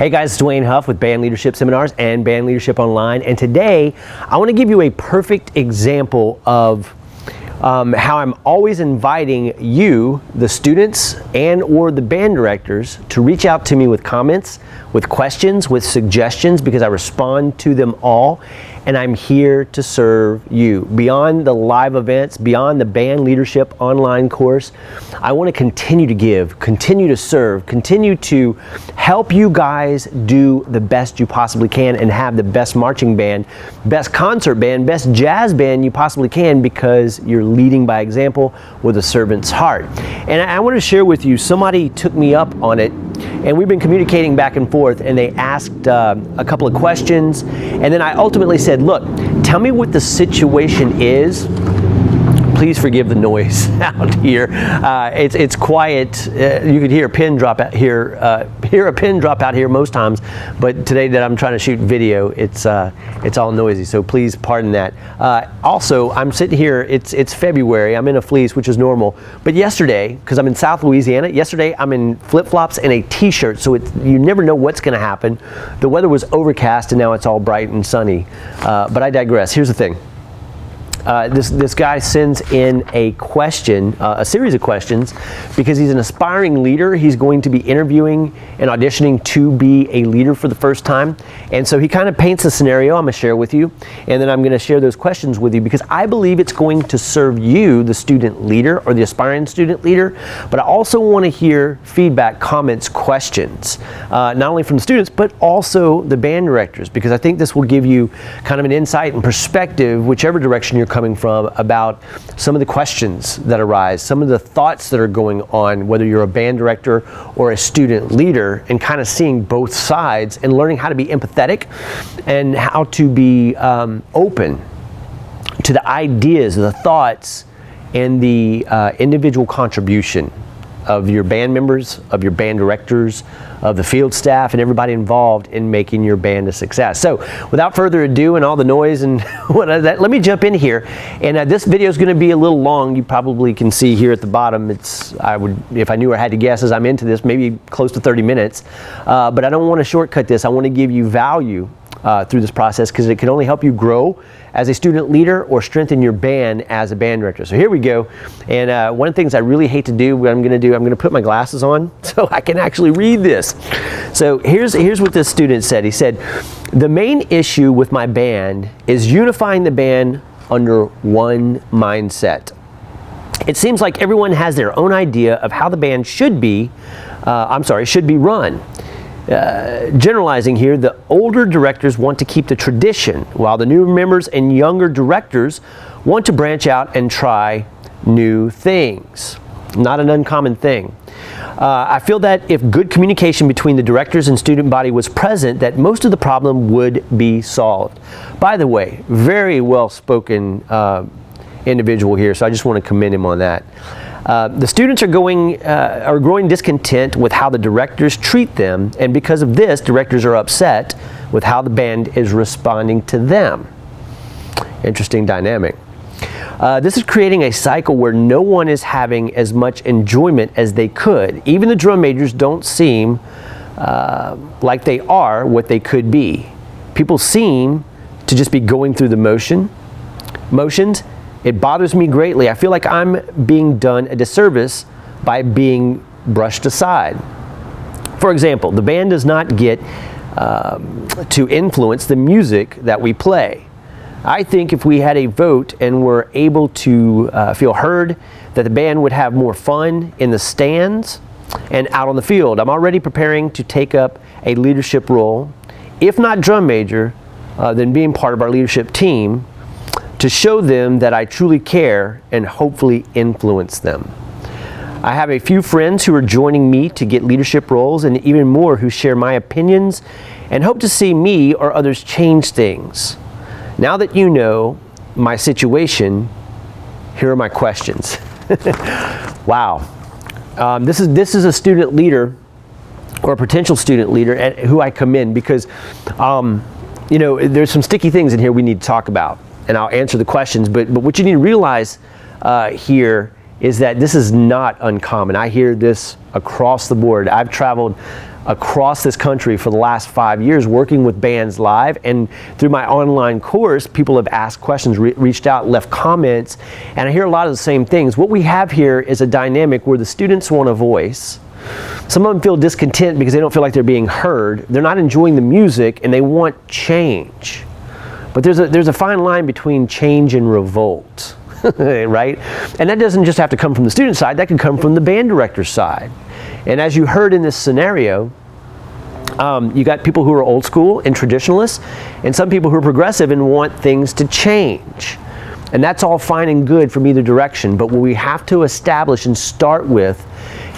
Hey guys, it's Dwayne Huff with Band Leadership Seminars and Band Leadership Online, and today I want to give you a perfect example of how I'm always inviting you, the students and or the band directors, to reach out to me with comments, with questions, with suggestions, because I respond to them all, and I'm here to serve you. Beyond the live events, beyond the Band Leadership Online course, I want to continue to give, continue to serve, continue to help you guys do the best you possibly can and have the best marching band, best concert band, best jazz band you possibly can, because you're leading by example with a servant's heart. And I want to share with you, somebody took me up on it, and we've been communicating back and forth, and they asked a couple of questions, and then I ultimately said, look, tell me what the situation is. Please forgive the noise out here. It's quiet. You could hear a pin drop out here. Hear a pin drop out here most times, but today that I'm trying to shoot video, it's all noisy. So please pardon that. Also, I'm sitting here. It's February. I'm in a fleece, which is normal. But yesterday, because I'm in South Louisiana, yesterday I'm in flip-flops and a T-shirt. So you never know what's going to happen. The weather was overcast, and now it's all bright and sunny. But I digress. Here's the thing. This guy sends in a question, a series of questions, because he's an aspiring leader. He's going to be interviewing and auditioning to be a leader for the first time. And so he kind of paints a scenario I'm going to share with you, and then I'm going to share those questions with you, because I believe it's going to serve you, the student leader or the aspiring student leader. But I also want to hear feedback, comments, questions, not only from the students, but also the band directors, because I think this will give you kind of an insight and perspective, whichever direction you're coming from, about some of the questions that arise, some of the thoughts that are going on, whether you're a band director or a student leader, and kind of seeing both sides and learning how to be empathetic and how to be open to the ideas, the thoughts, and the individual contribution of your band members, of your band directors, of the field staff, and everybody involved in making your band a success. So without further ado and all the noise and let me jump in here. And this video is going to be a little long. You probably can see here at the bottom, if I knew or had to guess as I'm into this, maybe close to 30 minutes. But I don't want to shortcut this. I want to give you value through this process, because it can only help you grow as a student leader or strengthen your band as a band director. So here we go. And one of the things I really hate to do, what I'm going to put my glasses on so I can actually read this. So here's what this student said. He said, "The main issue with my band is unifying the band under one mindset. It seems like everyone has their own idea of how the band should be run. Generalizing here, the older directors want to keep the tradition, while the new members and younger directors want to branch out and try new things." Not an uncommon thing. "I feel that if good communication between the directors and student body was present, that most of the problem would be solved." By the way, very well spoken individual here, so I just want to commend him on that. "The students are growing discontent with how the directors treat them, and because of this, directors are upset with how the band is responding to them." Interesting dynamic. "This is creating a cycle where no one is having as much enjoyment as they could. Even the drum majors don't seem like they are what they could be. People seem to just be going through the motions. It bothers me greatly. I feel like I'm being done a disservice by being brushed aside. For example, the band does not get to influence the music that we play. I think if we had a vote and were able to feel heard, that the band would have more fun in the stands and out on the field. I'm already preparing to take up a leadership role, if not drum major, then being part of our leadership team, to show them that I truly care and hopefully influence them. I have a few friends who are joining me to get leadership roles, and even more who share my opinions and hope to see me or others change things. Now that you know my situation, here are my questions." Wow. This is a student leader, or a potential student leader, who I commend, because there's some sticky things in here we need to talk about, and I'll answer the questions. But what you need to realize here is that this is not uncommon. I hear this across the board. I've traveled across this country for the last 5 years working with bands live, and through my online course, people have asked questions, reached out, left comments, and I hear a lot of the same things. What we have here is a dynamic where the students want a voice. Some of them feel discontent because they don't feel like they're being heard. They're not enjoying the music and they want change. But there's a fine line between change and revolt, right? And that doesn't just have to come from the student side, that can come from the band director's side. And as you heard in this scenario, you got people who are old school and traditionalists, and some people who are progressive and want things to change. And that's all fine and good from either direction, but what we have to establish and start with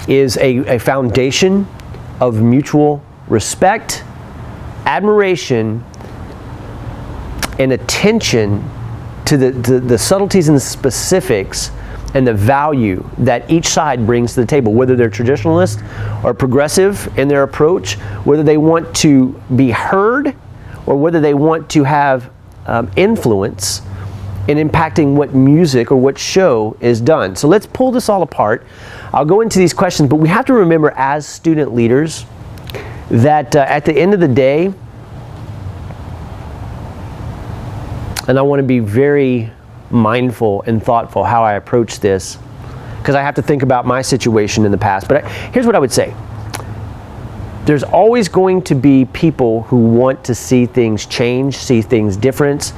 is a foundation of mutual respect, admiration, and attention to the subtleties and the specifics and the value that each side brings to the table, whether they're traditionalist or progressive in their approach, whether they want to be heard or whether they want to have influence in impacting what music or what show is done. So let's pull this all apart. I'll go into these questions, but we have to remember as student leaders that at the end of the day, and I want to be very mindful and thoughtful how I approach this, because I have to think about my situation in the past. But here's what I would say. There's always going to be people who want to see things change, see things different,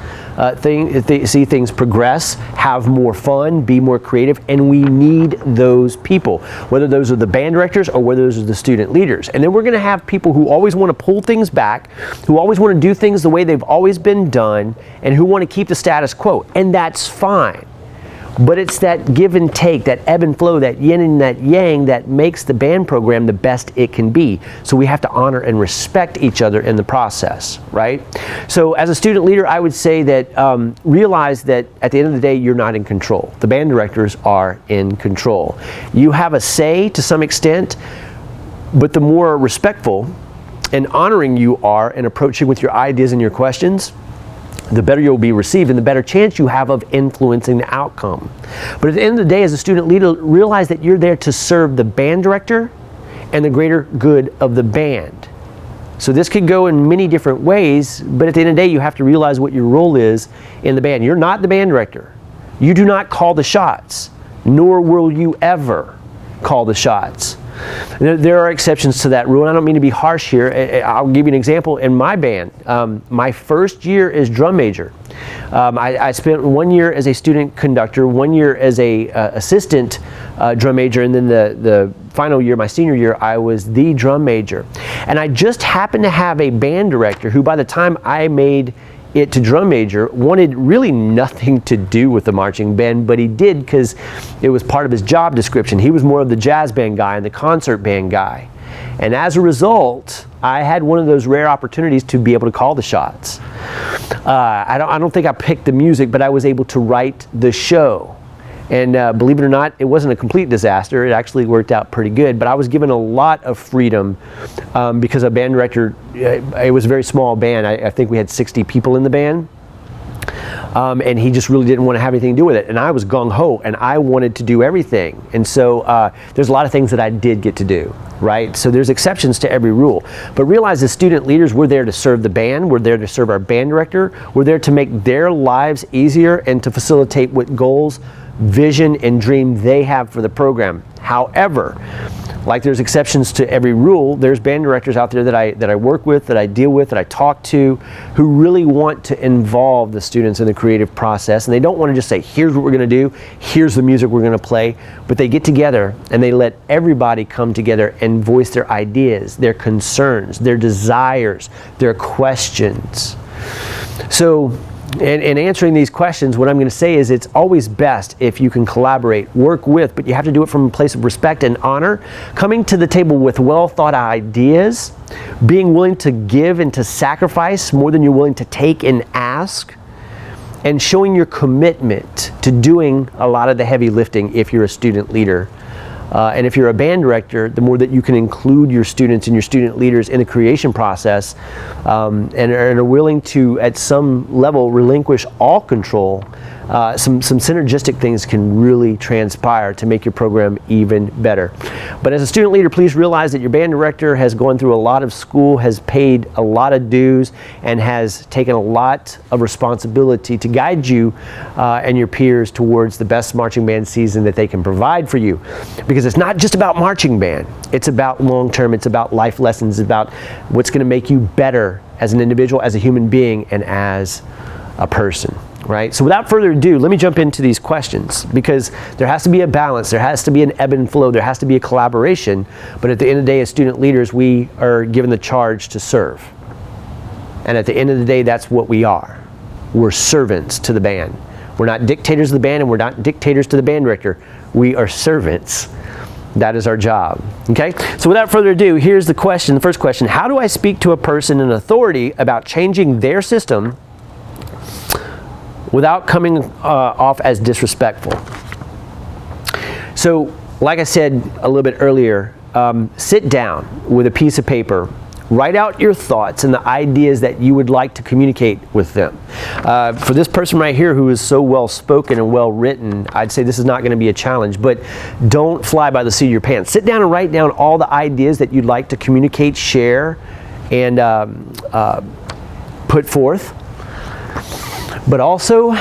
see things progress, have more fun, be more creative, and we need those people, whether those are the band directors or whether those are the student leaders. And then we're going to have people who always want to pull things back, who always want to do things the way they've always been done, and who want to keep the status quo, and that's fine. But it's that give and take, that ebb and flow, that yin and that yang that makes the band program the best it can be. So we have to honor and respect each other in the process, right? So as a student leader, I would say that realize that at the end of the day, you're not in control. The band directors are in control. You have a say to some extent, but the more respectful and honoring you are in approaching with your ideas and your questions, the better you'll be received and the better chance you have of influencing the outcome. But at the end of the day, as a student leader, realize that you're there to serve the band director and the greater good of the band. So this could go in many different ways, but at the end of the day, you have to realize what your role is in the band. You're not the band director. You do not call the shots, nor will you ever call the shots. There are exceptions to that rule, and I don't mean to be harsh here. I'll give you an example. In my band, my first year as drum major, I spent 1 year as a student conductor, 1 year as a assistant drum major, and then the final year, my senior year, I was the drum major. And I just happened to have a band director who, by the time I made it to drum major, wanted really nothing to do with the marching band, but he did because it was part of his job description. He was more of the jazz band guy and the concert band guy. And as a result, I had one of those rare opportunities to be able to call the shots. I don't think I picked the music, but I was able to write the show. And believe it or not, it wasn't a complete disaster. It actually worked out pretty good, but I was given a lot of freedom because a band director, it was a very small band. I think we had 60 people in the band. And he just really didn't want to have anything to do with it. And I was gung-ho, and I wanted to do everything. And so there's a lot of things that I did get to do, right? So there's exceptions to every rule. But realize as student leaders, we're there to serve the band. We're there to serve our band director. We're there to make their lives easier and to facilitate what goals, vision, and dream they have for the program. However, like there's exceptions to every rule, there's band directors out there that I work with, that I deal with, that I talk to, who really want to involve the students in the creative process. And they don't want to just say, here's what we're going to do, here's the music we're going to play, but they get together and they let everybody come together and voice their ideas, their concerns, their desires, their questions. So in answering these questions, what I'm going to say is it's always best if you can collaborate, work with, but you have to do it from a place of respect and honor, coming to the table with well thought out ideas, being willing to give and to sacrifice more than you're willing to take and ask, and showing your commitment to doing a lot of the heavy lifting if you're a student leader. And if you're a band director, the more that you can include your students and your student leaders in the creation process and are willing to, at some level, relinquish all control, some synergistic things can really transpire to make your program even better. But as a student leader, please realize that your band director has gone through a lot of school, has paid a lot of dues, and has taken a lot of responsibility to guide you and your peers towards the best marching band season that they can provide for you. Because it's not just about marching band. It's about long term, it's about life lessons, it's about what's going to make you better as an individual, as a human being, and as a person. Right? So without further ado, let me jump into these questions, because there has to be a balance, there has to be an ebb and flow, there has to be a collaboration, but at the end of the day, as student leaders, we are given the charge to serve. And at the end of the day, that's what we are. We're servants to the band. We're not dictators of the band, and we're not dictators to the band director. We are servants. That is our job. Okay? So without further ado, here's the question, the first question. How do I speak to a person in authority about changing their system without coming off as disrespectful? So, like I said a little bit earlier, sit down with a piece of paper, write out your thoughts and the ideas that you would like to communicate with them. For this person right here who is so well spoken and well written, I'd say this is not going to be a challenge, but don't fly by the seat of your pants. Sit down and write down all the ideas that you'd like to communicate, share, and put forth. But also,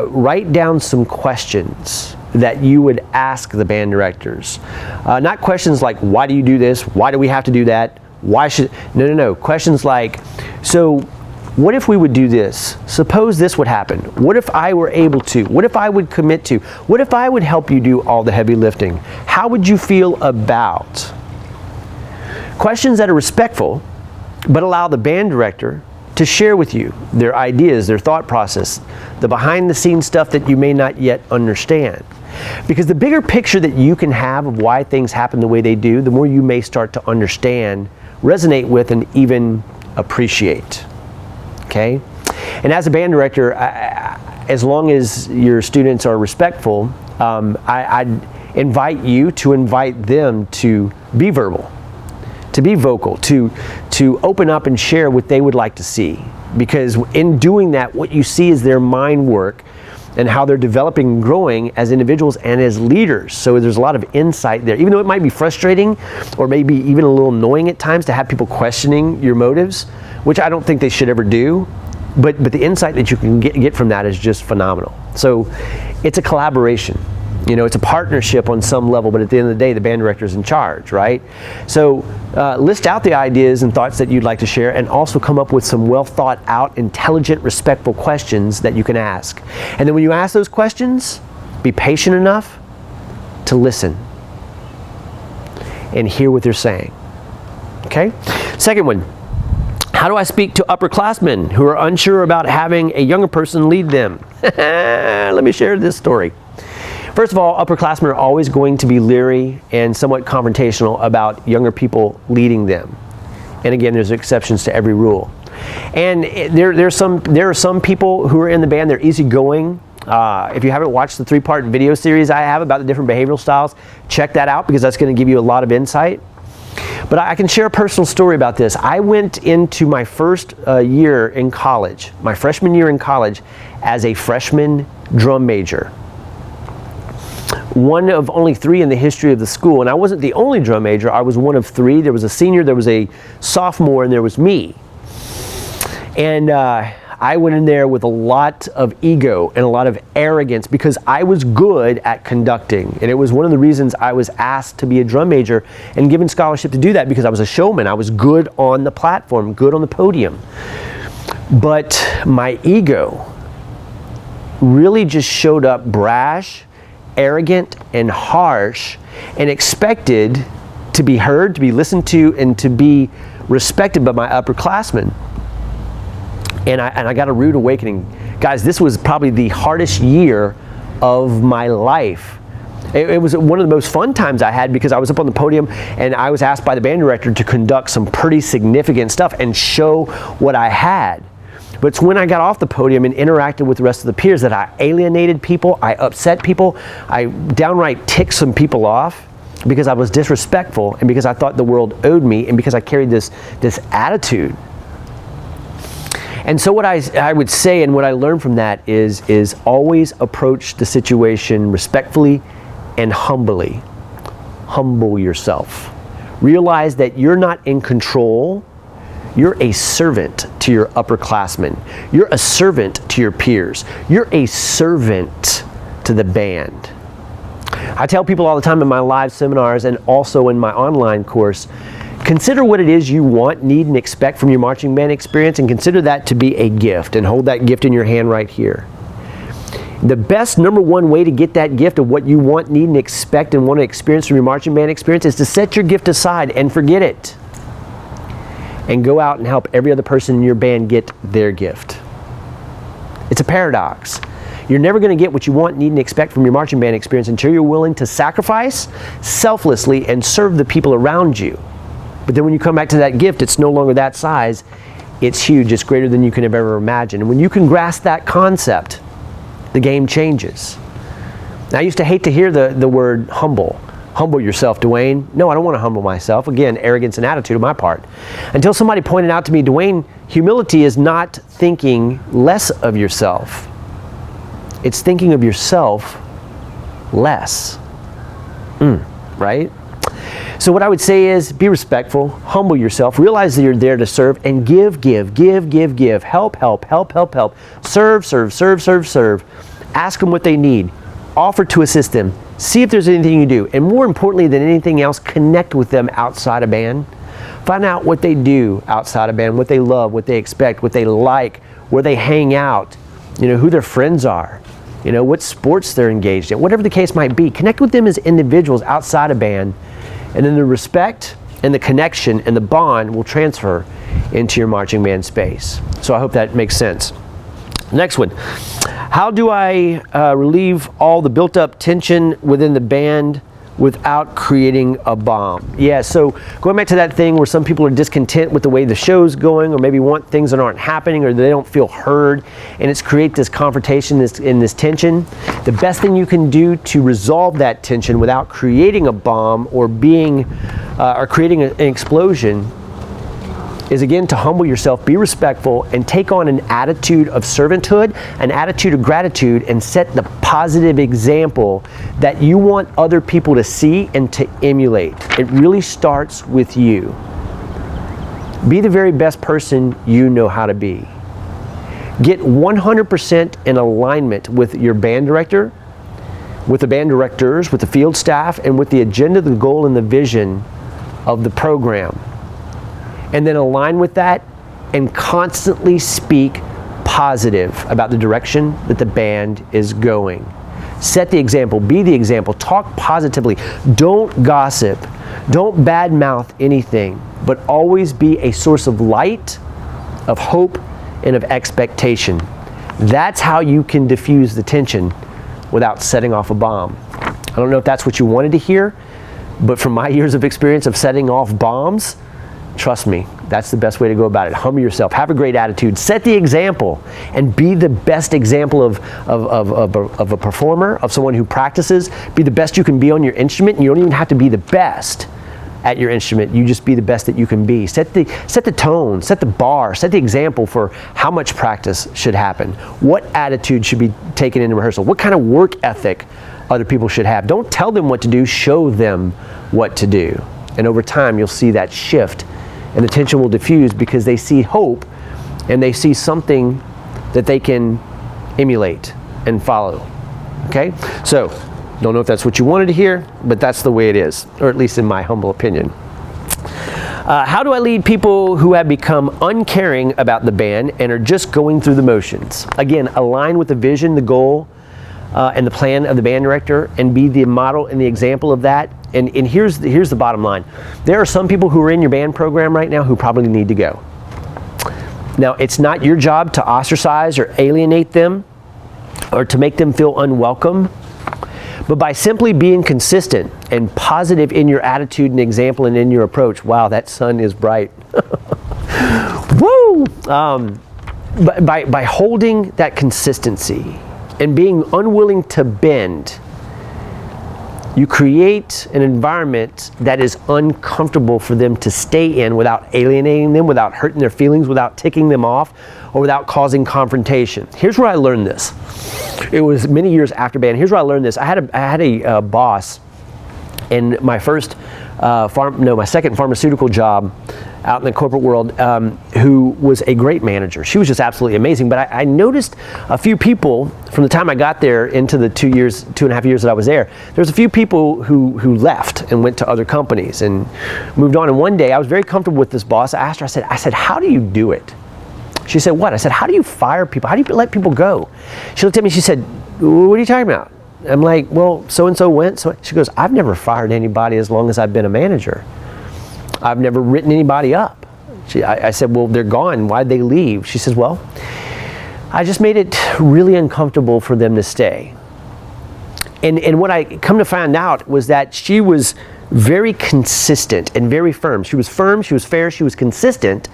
write down some questions that you would ask the band directors. Not questions like, why do you do this? Why do we have to do that? Why should... No. Questions like, so what if we would do this? Suppose this would happen. What if I were able to? What if I would commit to? What if I would help you do all the heavy lifting? How would you feel about? Questions that are respectful, but allow the band director to share with you their ideas, their thought process, the behind the scenes stuff that you may not yet understand. Because the bigger picture that you can have of why things happen the way they do, the more you may start to understand, resonate with, and even appreciate. Okay? And as a band director, as long as your students are respectful, I'd invite you to invite them to be verbal, to be vocal, to open up and share what they would like to see. Because in doing that, what you see is their mind work and how they're developing and growing as individuals and as leaders. So there's a lot of insight there. Even though it might be frustrating or maybe even a little annoying at times to have people questioning your motives, which I don't think they should ever do, but the insight that you can get from that is just phenomenal. So it's a collaboration. You know, it's a partnership on some level, but at the end of the day, the band director is in charge, right? So list out the ideas and thoughts that you'd like to share, and also come up with some well thought out, intelligent, respectful questions that you can ask. And then when you ask those questions, be patient enough to listen and hear what they're saying. Okay? Second one. How do I speak to upperclassmen who are unsure about having a younger person lead them? Let me share this story. First of all, upperclassmen are always going to be leery and somewhat confrontational about younger people leading them. And again, there's exceptions to every rule. And there are some people who are in the band, they're easygoing. If you haven't watched the 3-part video series I have about the different behavioral styles, check that out, because that's going to give you a lot of insight. But I can share a personal story about this. I went into my first year in college, my freshman year in college, as a freshman drum major. One of only 3 in the history of the school, and I wasn't the only drum major. I was one of 3. There was a senior, there was a sophomore, and there was me. And I went in there with a lot of ego and a lot of arrogance, because I was good at conducting. And it was one of the reasons I was asked to be a drum major and given scholarship to do that, because I was a showman. I was good on the platform, good on the podium. But my ego really just showed up brash, arrogant, and harsh, and expected to be heard, to be listened to, and to be respected by my upperclassmen. And I got a rude awakening. Guys, this was probably the hardest year of my life. It was one of the most fun times I had, because I was up on the podium and I was asked by the band director to conduct some pretty significant stuff and show what I had. But it's when I got off the podium and interacted with the rest of the peers that I alienated people, I upset people, I downright ticked some people off, because I was disrespectful and because I thought the world owed me and because I carried this attitude. And so what I would say, and what I learned from that is always approach the situation respectfully and humbly. Humble yourself. Realize that you're not in control. You're a servant to your upperclassmen. You're a servant to your peers. You're a servant to the band. I tell people all the time in my live seminars and also in my online course, consider what it is you want, need, and expect from your marching band experience, and consider that to be a gift, and hold that gift in your hand right here. The best number one way to get that gift of what you want, need, and expect and want to experience from your marching band experience is to set your gift aside and forget it. And go out and help every other person in your band get their gift. It's a paradox. You're never going to get what you want, need, and expect from your marching band experience until you're willing to sacrifice selflessly and serve the people around you. But then when you come back to that gift, it's no longer that size. It's huge. It's greater than you can have ever imagined. And when you can grasp that concept, the game changes. Now, I used to hate to hear the word humble. Humble yourself, Dwayne. No, I don't want to humble myself. Again, arrogance and attitude on my part. Until somebody pointed out to me, Dwayne, humility is not thinking less of yourself. It's thinking of yourself less. Right? So what I would say is be respectful, humble yourself, realize that you're there to serve, and give. Help. Serve. Ask them what they need. Offer to assist them. See if there's anything you do. And more importantly than anything else, connect with them outside of band. Find out what they do outside of band, what they love, what they expect, what they like, where they hang out, who their friends are, what sports they're engaged in, whatever the case might be. Connect with them as individuals outside of band, and then the respect and the connection and the bond will transfer into your marching band space. So I hope that makes sense. Next one. How do I relieve all the built-up tension within the band without creating a bomb? Yeah, so going back to that thing where some people are discontent with the way the show's going, or maybe want things that aren't happening, or they don't feel heard, and it's create this confrontation and this tension. The best thing you can do to resolve that tension without creating a bomb or creating an explosion is, again, to humble yourself, be respectful, and take on an attitude of servanthood, an attitude of gratitude, and set the positive example that you want other people to see and to emulate. It really starts with you. Be the very best person you know how to be. Get 100% in alignment with your band director, with the band directors, with the field staff, and with the agenda, the goal, and the vision of the program. And then align with that and constantly speak positive about the direction that the band is going. Set the example, be the example, talk positively. Don't gossip, don't badmouth anything, but always be a source of light, of hope, and of expectation. That's how you can diffuse the tension without setting off a bomb. I don't know if that's what you wanted to hear, but from my years of experience of setting off bombs, trust me, that's the best way to go about it. Humble yourself, have a great attitude, set the example, and be the best example of a performer, of someone who practices. Be the best you can be on your instrument, and you don't even have to be the best at your instrument. You just be the best that you can be. Set the tone, set the bar, set the example for how much practice should happen, what attitude should be taken into rehearsal, what kind of work ethic other people should have. Don't tell them what to do, show them what to do. And over time, you'll see that shift, and the tension will diffuse because they see hope and they see something that they can emulate and follow. Okay? So, don't know if that's what you wanted to hear, but that's the way it is, or at least in my humble opinion. How do I lead people who have become uncaring about the band and are just going through the motions? Again, align with the vision, the goal, and the plan of the band director, and be the model and the example of that. And here's the bottom line. There are some people who are in your band program right now who probably need to go. Now, it's not your job to ostracize or alienate them or to make them feel unwelcome, but by simply being consistent and positive in your attitude and example and in your approach. Wow, that sun is bright. Woo! By holding that consistency and being unwilling to bend, You create an environment that is uncomfortable for them to stay in without alienating them, without hurting their feelings, without ticking them off, or without causing confrontation. Here's where I learned this. It was many years after band. Here's where I learned this. I had a boss in my my second pharmaceutical job out in the corporate world, who was a great manager. She was just absolutely amazing. But I noticed a few people from the time I got there into the 2.5 years that I was there, there's a few people who left and went to other companies and moved on. And one day I was very comfortable with this boss. I asked her, I said, how do you do it? She said, what? I said, how do you fire people? How do you let people go? She looked at me, she said, what are you talking about? I'm like, well, so-and-so went. So she goes, I've never fired anybody as long as I've been a manager. I've never written anybody up. I said, well, they're gone. Why'd they leave? She says, well, I just made it really uncomfortable for them to stay. And what I come to find out was that she was very consistent and very firm. She was firm, she was fair, she was consistent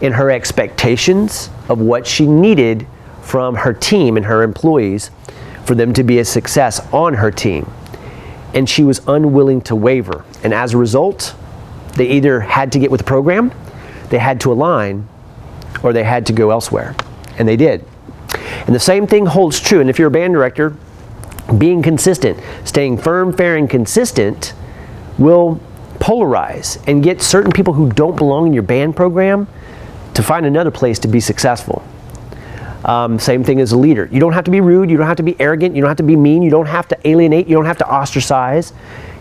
in her expectations of what she needed from her team and her employees for them to be a success on her team. And she was unwilling to waver. And as a result, they either had to get with the program, they had to align, or they had to go elsewhere. And they did. And the same thing holds true. And if you're a band director, being consistent, staying firm, fair, and consistent will polarize and get certain people who don't belong in your band program to find another place to be successful. Same thing as a leader. You don't have to be rude, you don't have to be arrogant, you don't have to be mean, you don't have to alienate, you don't have to ostracize.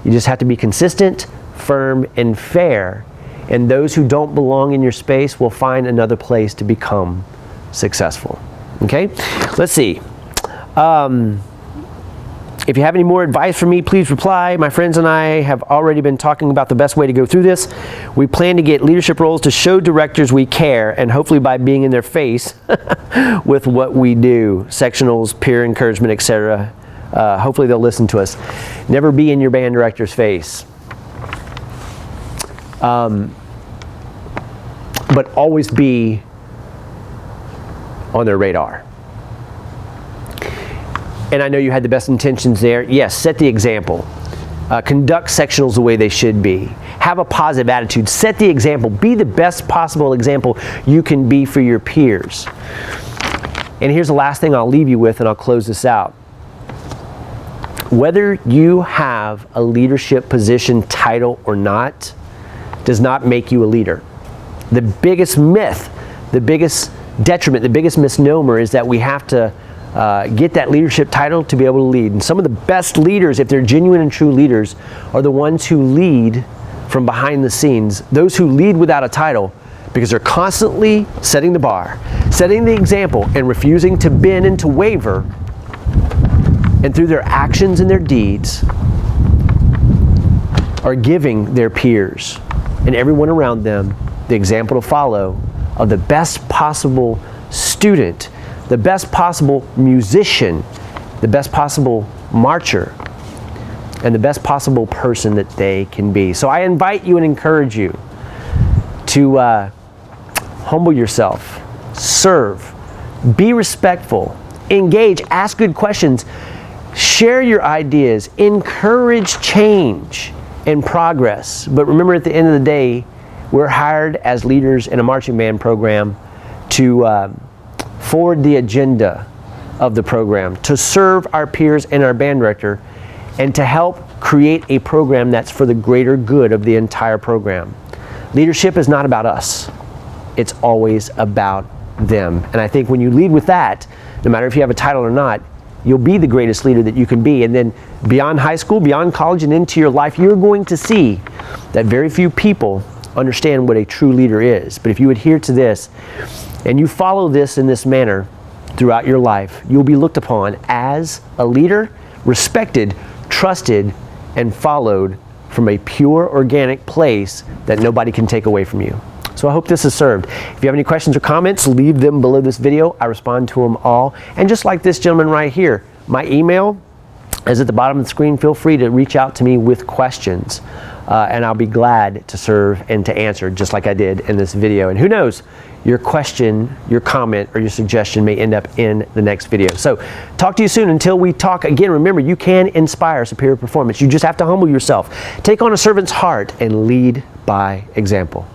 You just have to be consistent, firm, and fair. And those who don't belong in your space will find another place to become successful. Okay? Let's see. If you have any more advice for me, please reply. My friends and I have already been talking about the best way to go through this. We plan to get leadership roles to show directors we care, and hopefully by being in their face with what we do, sectionals, peer encouragement, etc. Hopefully they'll listen to us. Never be in your band director's face. But always be on their radar. And I know you had the best intentions there. Yes, set the example. Conduct sectionals the way they should be. Have a positive attitude. Set the example. Be the best possible example you can be for your peers. And here's the last thing I'll leave you with, and I'll close this out. Whether you have a leadership position, title, or not, does not make you a leader. The biggest myth, the biggest detriment, the biggest misnomer is that we have to get that leadership title to be able to lead. And some of the best leaders, if they're genuine and true leaders, are the ones who lead from behind the scenes. Those who lead without a title, because they're constantly setting the bar, setting the example, and refusing to bend and to waver. And through their actions and their deeds, are giving their peers and everyone around them the example to follow of the best possible student, the best possible musician, the best possible marcher, and the best possible person that they can be. So I invite you and encourage you to humble yourself, serve, be respectful, engage, ask good questions, share your ideas, encourage change and progress. But remember, at the end of the day, we're hired as leaders in a marching band program to forward the agenda of the program, to serve our peers and our band director, and to help create a program that's for the greater good of the entire program. Leadership is not about us. It's always about them. And I think when you lead with that, no matter if you have a title or not, you'll be the greatest leader that you can be. And then beyond high school, beyond college, and into your life, you're going to see that very few people understand what a true leader is. But if you adhere to this, and you follow this in this manner throughout your life, you'll be looked upon as a leader, respected, trusted, and followed from a pure, organic place that nobody can take away from you. So I hope this has served. If you have any questions or comments, leave them below this video. I respond to them all. And just like this gentleman right here, my email is at the bottom of the screen. Feel free to reach out to me with questions. and I'll be glad to serve and to answer just like I did in this video. And who knows, your question, your comment, or your suggestion may end up in the next video. So talk to you soon. Until we talk again, remember, you can inspire superior performance. You just have to humble yourself, take on a servant's heart, and lead by example.